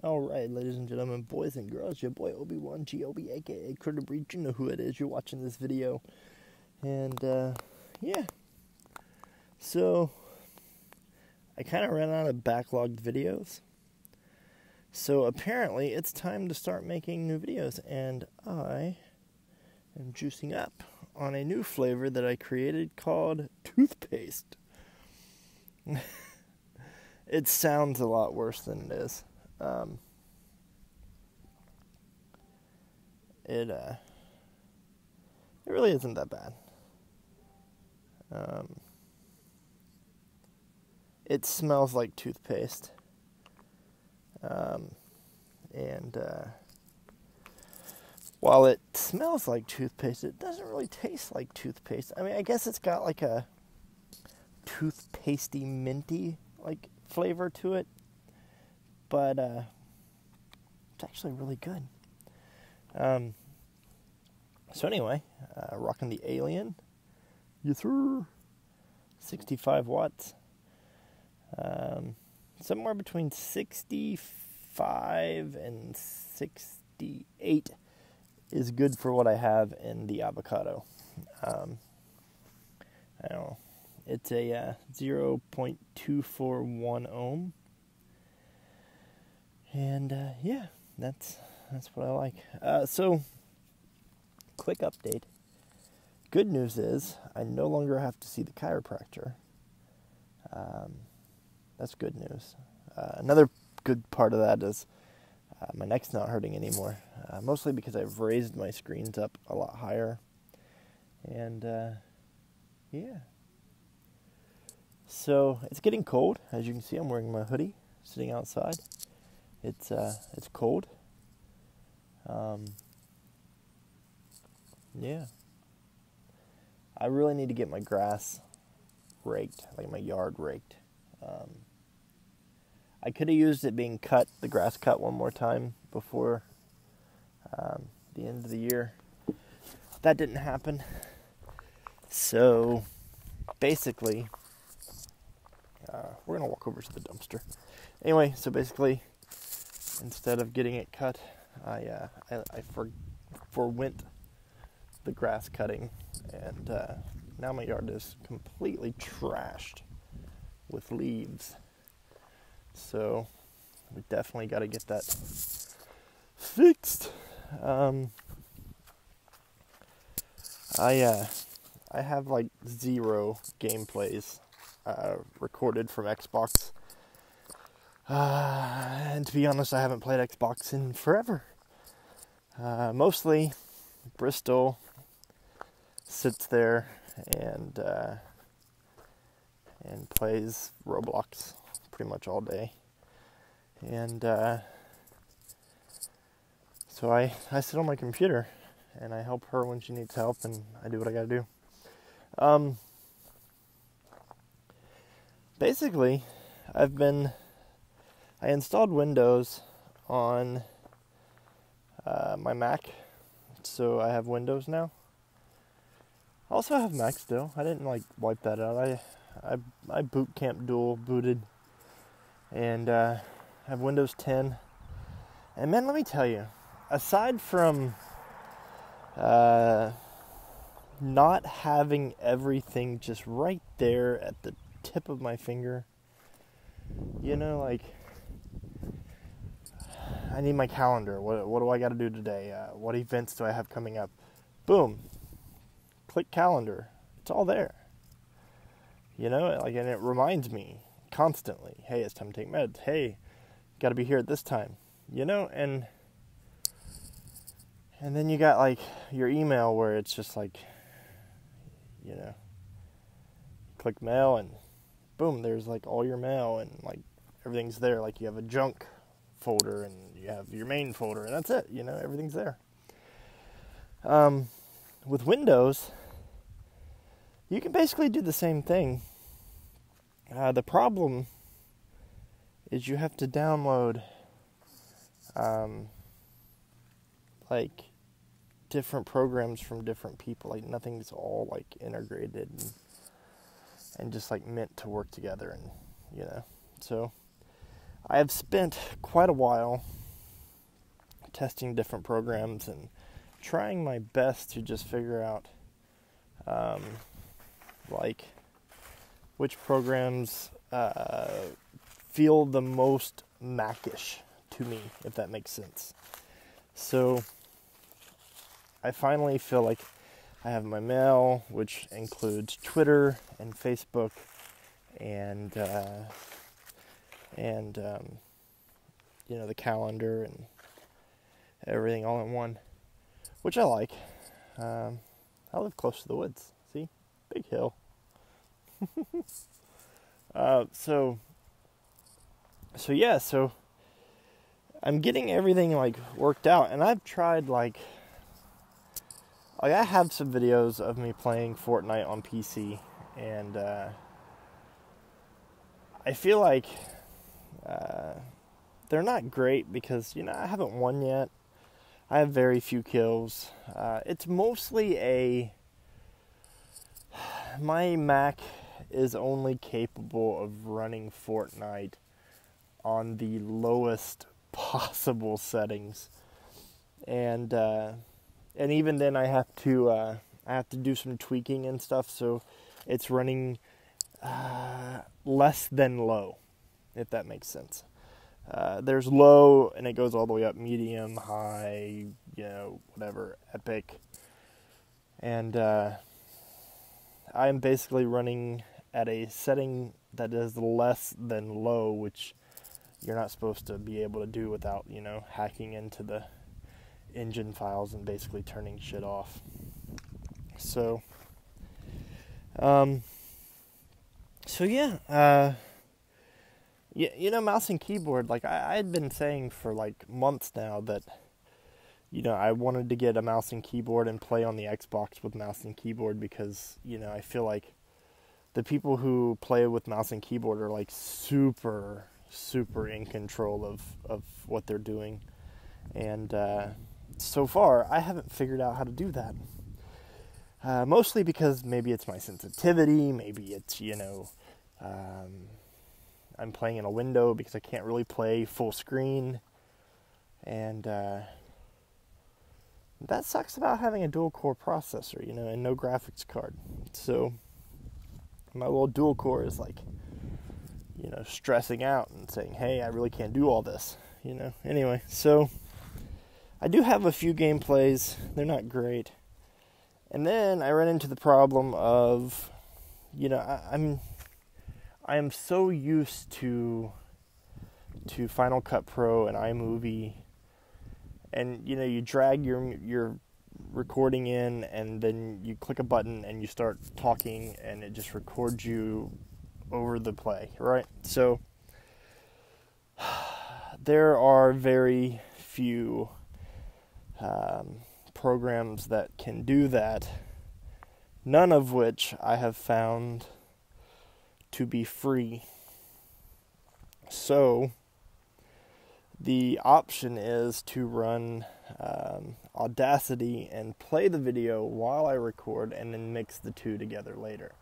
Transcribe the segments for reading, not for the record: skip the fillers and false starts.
Alright, ladies and gentlemen, boys and girls, your boy Obi-Wan G.O.B, aka Critter Breed. You know who it is. You're watching this video. And, yeah. So, I kind of ran out of backlogged videos. So, apparently, it's time to start making new videos. And I am juicing up on a new flavor that I created called toothpaste. It sounds a lot worse than it is. It really isn't that bad. It smells like toothpaste. And while it smells like toothpaste, it doesn't really taste like toothpaste. I mean, I guess it's got like a toothpastey, minty like flavor to it, but it's actually really good. So anyway, rocking the Alien, 65 watts, somewhere between 65 and 68 is good for what I have in the avocado. I don't know. It's a 0.241 ohm. And, yeah, that's what I like. So, quick update. Good news is, I no longer have to see the chiropractor. That's good news. Another good part of that is my neck's not hurting anymore. Mostly because I've raised my screens up a lot higher. And, yeah. So, it's getting cold. As you can see, I'm wearing my hoodie, sitting outside. It's cold. Yeah. I really need to get my grass raked, like my yard raked. I could have used it being cut, the grass cut one more time before the end of the year. That didn't happen. So, basically, we're going to walk over to the dumpster. Anyway, so basically, instead of getting it cut, I forwent the grass cutting, and now my yard is completely trashed with leaves. So we definitely got to get that fixed. I have like 0 gameplays recorded from Xbox. And to be honest, I haven't played Xbox in forever. Mostly Bristol sits there and plays Roblox pretty much all day. And so I sit on my computer and I help her when she needs help, and I do what I gotta do. Basically, I installed Windows on my Mac, so I have Windows now. I also have Mac still. I didn't wipe that out. I boot camp dual booted, and have Windows 10. And man, let me tell you, aside from not having everything just right there at the tip of my finger, I need my calendar. What do I got to do today? What events do I have coming up? Boom. Click calendar. It's all there. And it reminds me constantly, hey, it's time to take meds. Hey, got to be here at this time. And then you got your email where it's just click mail and boom, there's all your mail and everything's there. You have a junk folder and you have your main folder, and that's it. Everything's there. With Windows, you can basically do the same thing. The problem is you have to download different programs from different people. Nothing's all integrated and just meant to work together, and so I have spent quite a while testing different programs and trying my best to just figure out like which programs feel the most Mac-ish to me, if that makes sense. So I finally feel like I have my mail, which includes Twitter and Facebook and the calendar and everything all in one, which I like. I live close to the woods. See? Big hill. So I'm getting everything like worked out, and I've tried like I have some videos of me playing Fortnite on PC, and I feel like they're not great because I haven't won yet. I have very few kills. It's mostly my Mac is only capable of running Fortnite on the lowest possible settings, and even then I have to do some tweaking and stuff, so it's running less than low, if that makes sense. There's low, and it goes all the way up, medium, high, whatever, epic. And I'm basically running at a setting that is less than low, which you're not supposed to be able to do without, hacking into the engine files and basically turning shit off. So, mouse and keyboard, like I had been saying for like months now that, I wanted to get a mouse and keyboard and play on the Xbox with mouse and keyboard because, I feel like the people who play with mouse and keyboard are like super, super in control of what they're doing. And so far, I haven't figured out how to do that. Mostly because maybe it's my sensitivity, maybe it's, I'm playing in a window because I can't really play full screen. And that sucks about having a dual-core processor, and no graphics card. So my little dual-core is like, stressing out and saying, hey, I really can't do all this, Anyway, so I do have a few gameplays. They're not great. And then I ran into the problem of, I am so used to Final Cut Pro and iMovie, and you drag your recording in, and then you click a button and you start talking, and it just records you over the play, right? So there are very few programs that can do that, none of which I have found to be free. So the option is to run Audacity and play the video while I record and then mix the two together later.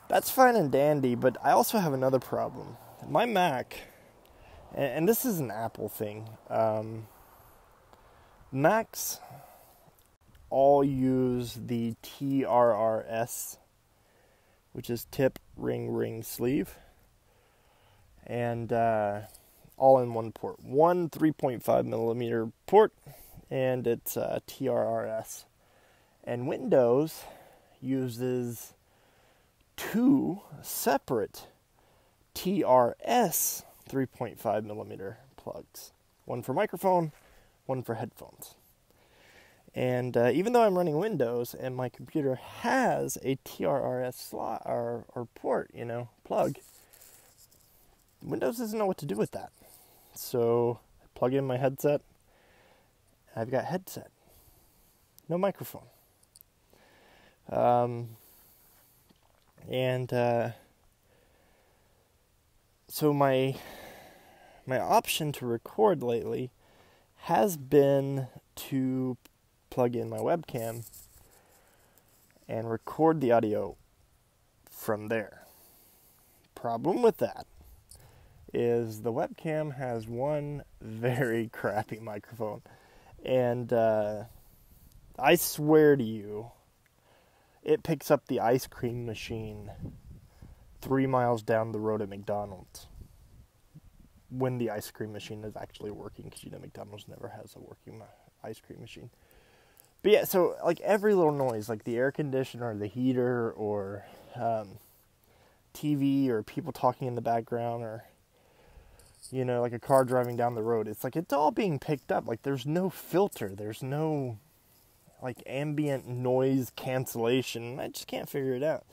That's fine and dandy, but I also have another problem. My Mac, and this is an Apple thing, Macs all use the TRRS, which is tip, ring, sleeve, and all in one port. One 3.5 millimeter port, and it's TRRS. And Windows uses two separate TRS 3.5 millimeter plugs. One for microphone, one for headphones. And even though I'm running Windows and my computer has a TRRS slot or port, plug, Windows doesn't know what to do with that. So I plug in my headset, and I've got headset, no microphone. So my option to record lately has been to plug in my webcam and record the audio from there. Problem with that is the webcam has one very crappy microphone. And I swear to you, it picks up the ice cream machine 3 miles down the road at McDonald's when the ice cream machine is actually working, because, you know, McDonald's never has a working ice cream machine. But yeah, so, like, every little noise, like the air conditioner or the heater or TV or people talking in the background or, you know, like a car driving down the road, it's like it's all being picked up. Like, there's no filter. There's no, like, ambient noise cancellation. I just can't figure it out.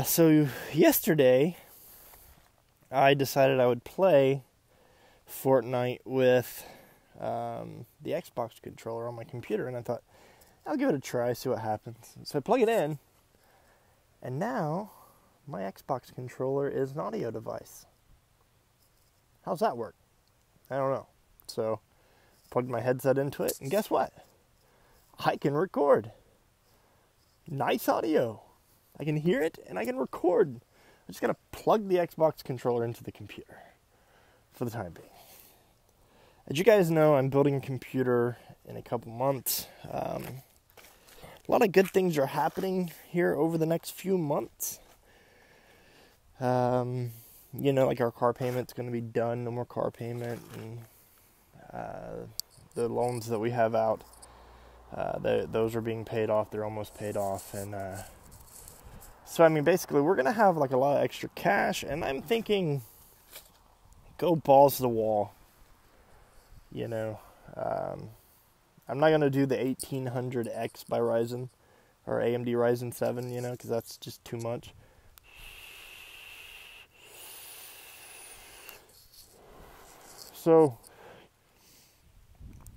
So yesterday, I decided I would play Fortnite with the Xbox controller on my computer, and I thought, I'll give it a try, see what happens. So I plug it in, and now my Xbox controller is an audio device. How's that work? I don't know. So plugged my headset into it, and guess what? I can record. Nice audio. I can hear it, and I can record. I just gotta plug the Xbox controller into the computer for the time being. As you guys know, I'm building a computer in a couple months. A lot of good things are happening here over the next few months. You know, like our car payment's going to be done, no more car payment, and the loans that we have out, those are being paid off. They're almost paid off, and so I mean, basically, we're going to have like a lot of extra cash, and I'm thinking, go balls to the wall. You know, I'm not going to do the 1800X by Ryzen, or AMD Ryzen 7, you know, because that's just too much. So,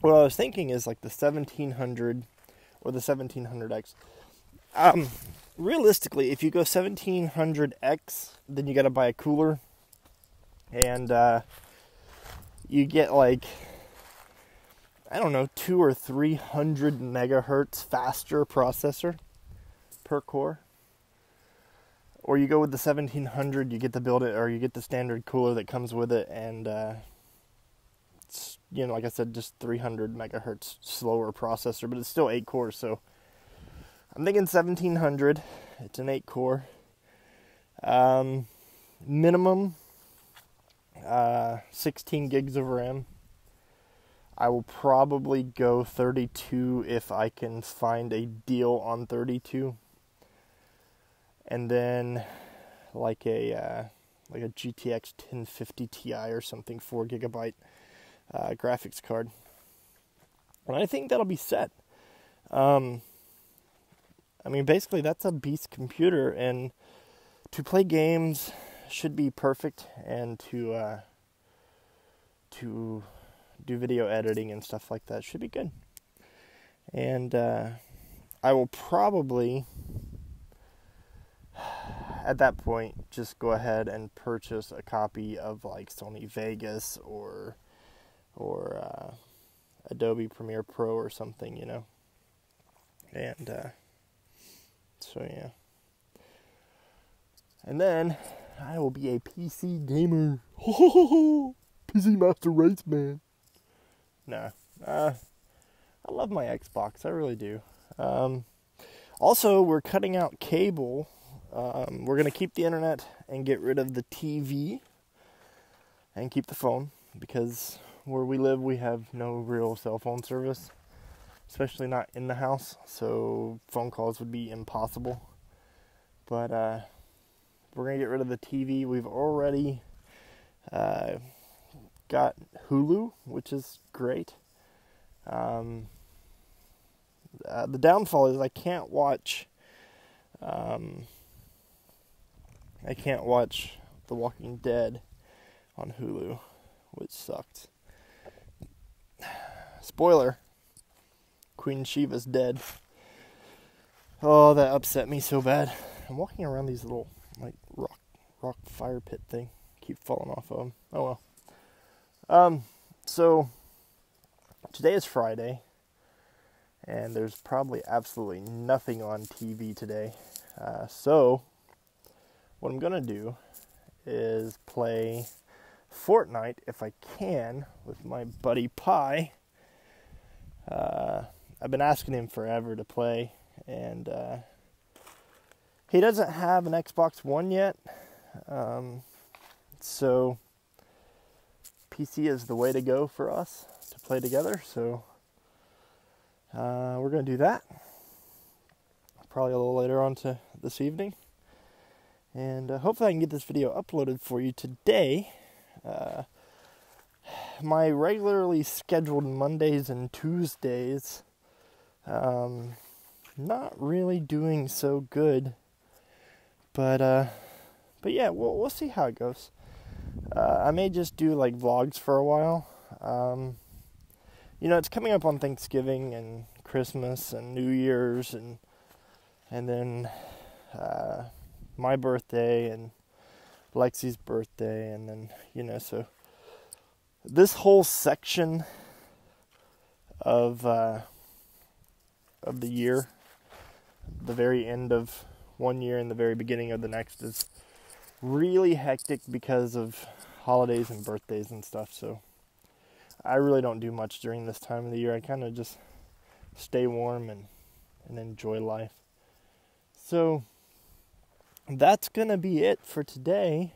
what I was thinking is like the 1700 or the 1700X. Realistically, if you go 1700X, then you got to buy a cooler, and you get like, I don't know, 200 or 300 megahertz faster processor per core. Or you go with the 1700, you get the you get the standard cooler that comes with it, and it's, you know, like I said, just 300 megahertz slower processor, but it's still 8 cores. So I'm thinking 1700. It's an 8 core. Minimum 16 gigs of RAM. I will probably go 32 if I can find a deal on 32. And then like a GTX 1050 Ti or something, 4 gigabyte graphics card. And I think that'll be set. I mean, basically that's a beast computer, and to play games should be perfect, and to do video editing and stuff like that should be good. And I will probably, at that point, just go ahead and purchase a copy of like Sony Vegas or Adobe Premiere Pro or something, you know. And so yeah. And then I will be a PC gamer. PC Master Race, man. Nah. I love my Xbox. I really do. Also, we're cutting out cable. We're going to keep the internet and get rid of the TV and keep the phone, because where we live, we have no real cell phone service, especially not in the house, so phone calls would be impossible. But we're going to get rid of the TV. We've already got Hulu, which is great. The downfall is I can't watch The Walking Dead on Hulu, which sucked. Spoiler, Queen Shiva's dead. Oh, that upset me so bad. I'm walking around these little like rock fire pit thing. Keep falling off of them. Oh well. So today is Friday, and there's probably absolutely nothing on TV today. So what I'm gonna do is play Fortnite if I can with my buddy Pi. I've been asking him forever to play, and he doesn't have an Xbox One yet, so PC is the way to go for us to play together. So we're going to do that probably a little later on to this evening, and hopefully I can get this video uploaded for you today. My regularly scheduled Mondays and Tuesdays not really doing so good, but yeah, we'll see how it goes. I may just do like vlogs for a while. You know, it's coming up on Thanksgiving and Christmas and New Year's and then my birthday and Lexi's birthday, and then, you know, so this whole section of the year, the very end of one year and the very beginning of the next, is really hectic because of holidays and birthdays and stuff. So I really don't do much during this time of the year. I kind of just stay warm and enjoy life. So that's gonna be it for today.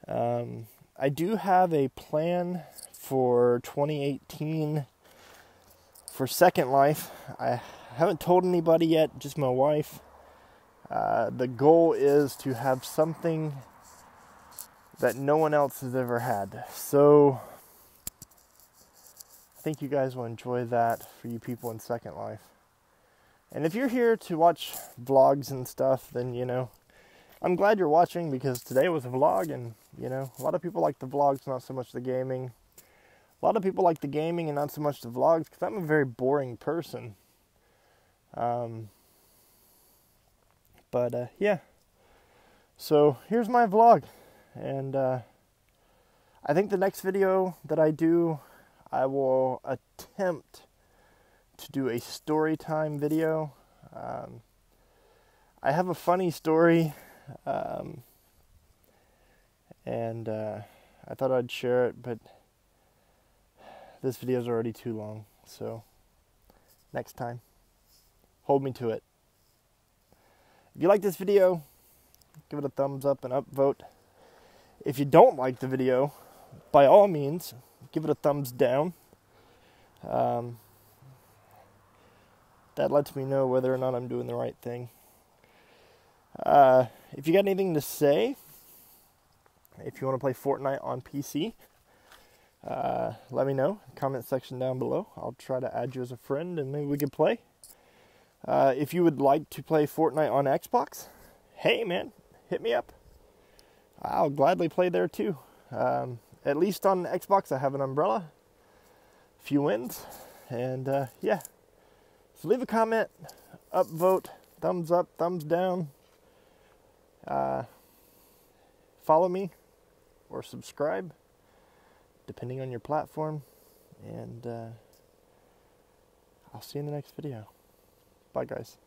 I do have a plan for 2018 for Second Life. I haven't told anybody yet, just my wife. The goal is to have something that no one else has ever had. So I think you guys will enjoy that, for you people in Second Life. And if you're here to watch vlogs and stuff, then, you know, I'm glad you're watching, because today was a vlog, and, you know, a lot of people like the vlogs, not so much the gaming. A lot of people like the gaming and not so much the vlogs, because I'm a very boring person. Yeah. So here's my vlog, and I think the next video that I do, I will attempt to do a story time video. I have a funny story, and I thought I'd share it, but this video is already too long, so next time, hold me to it. If you like this video, give it a thumbs up and upvote. If you don't like the video, by all means, give it a thumbs down. That lets me know whether or not I'm doing the right thing. If you got anything to say, if you want to play Fortnite on PC, let me know. Comment section down below. I'll try to add you as a friend, and maybe we could play. If you would like to play Fortnite on Xbox, hey man, hit me up. I'll gladly play there too. At least on Xbox I have an umbrella, a few wins, and yeah. So leave a comment, upvote, thumbs up, thumbs down. Follow me or subscribe, depending on your platform, and I'll see you in the next video. Bye, guys.